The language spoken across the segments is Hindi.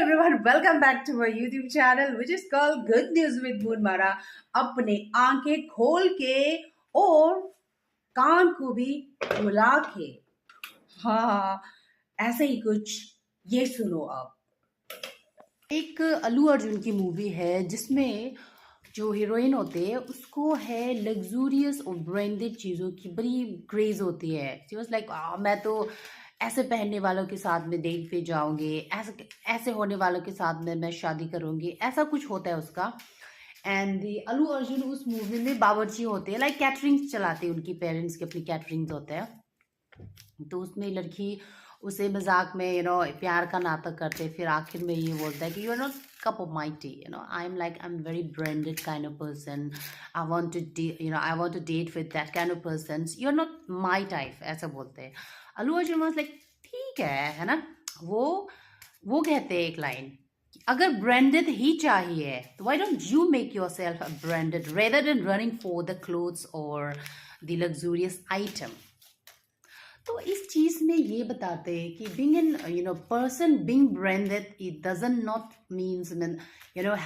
everyone, welcome back to my YouTube channel which is called Good News with Moon Mara। अपने आंखें खोल के और कान को भी खुला के, हाँ ऐसे ही कुछ ये सुनो अब। एक अल्लू अर्जुन की मूवी है जिसमें जो हीरोइन होते हैं उसको है लग्जूरियस और ब्रांडेड चीज़ों की बड़ी क्रेज होती है। शी वाज लाइक मैं तो ऐसे पहनने वालों के साथ में डेट पे जाऊंगी, ऐसे ऐसे होने वालों के साथ में मैं शादी करूंगी, ऐसा कुछ होता है उसका। एंड अल्लू अर्जुन उस मूवी में बावर्ची होते हैं, लाइक कैटरिंग चलाते हैं, उनकी पेरेंट्स के अपनी कैटरिंग होते हैं। तो उसमें लड़की उसे मजाक में प्यार का नाटक करते, फिर आखिर में ये बोलता है कि you are not cup of my tea, I'm very branded kind of person. I want to date with that kind of person. You're not my type, ऐसा बोलते हैं। अल्लू अर्जुन वाज लाइक ठीक है ना। वो कहते हैं एक लाइन, अगर ब्रांडेड ही चाहिए तो why don't you make yourself a branded rather than running for the clothes or the luxurious item। तो इस चीज में ये बताते हैं कि being an person being branded, it doesn't not means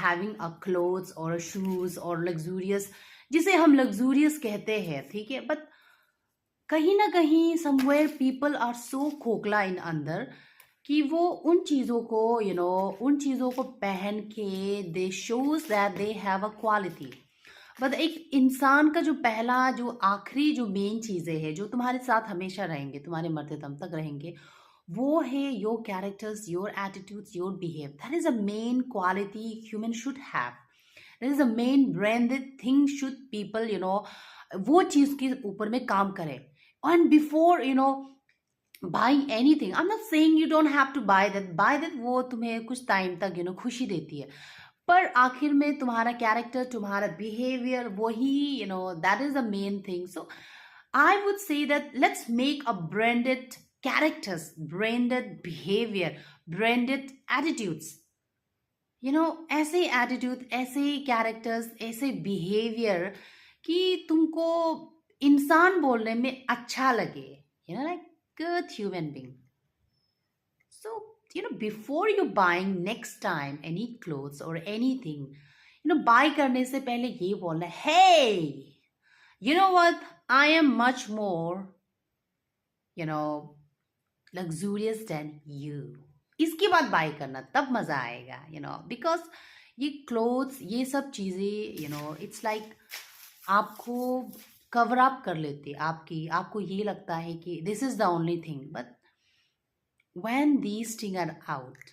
having a clothes or a shoes or luxurious, जिसे हम luxurious कहते हैं, ठीक है। बट कहीं ना कहीं somewhere people are so खोखला इन अंदर कि वो उन चीज़ों को पहन के they shows that they have a quality। But एक इंसान का जो पहला जो आखिरी जो मेन चीज़ें हैं जो तुम्हारे साथ हमेशा रहेंगे, तुम्हारे मरते दम तक रहेंगे, वो है your characters, your attitudes, your behave. That is a main quality human should have. That is a main branded thing should people वो चीज़ के ऊपर में काम करें। And before buying anything, I am not saying you don't have to buy that, वो तुम्हें कुछ टाइम तक खुशी देती है, पर आखिर में तुम्हारा कैरेक्टर, तुम्हारा बिहेवियर, वही that is the main thing. So I would say that let's make a branded characters, branded behaviour, branded attitudes, ऐसे एटीट्यूड, ऐसे कैरेक्टर्स, ऐसे बिहेवियर कि तुमको इंसान बोलने में अच्छा लगे, like good human being. So before you buying next time any clothes or anything, buy करने से पहले ये बोलना है, hey, you know what, I am much more luxurious than you। इसके बाद बाय करना, तब मजा आएगा, बिकॉज ये क्लोथ्स, ये सब चीजें इट्स लाइक आपको कवर अप कर लेते, आपको ये लगता है कि this is the only thing, but when these things are out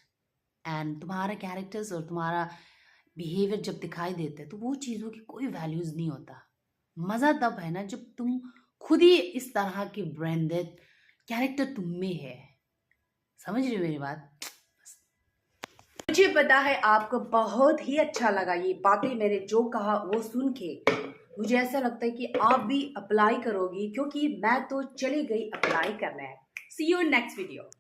and तुम्हारा कैरेक्टर्स और तुम्हारा बिहेवियर जब दिखाई देते हैं तो वो चीज़ों की कोई वैल्यूज नहीं होता। मज़ा तब है ना जब तुम खुद ही इस तरह के ब्रांडेड कैरेक्टर तुम में है। समझ रहे हो मेरी बात? मुझे पता है आपको बहुत ही अच्छा लगा ये बातें मैंने जो कहा वो सुन के। मुझे ऐसा लगता है कि आप भी अप्लाई करोगी, क्योंकि मैं तो चली गई अप्लाई करना है। सी यू इन नेक्स्ट वीडियो।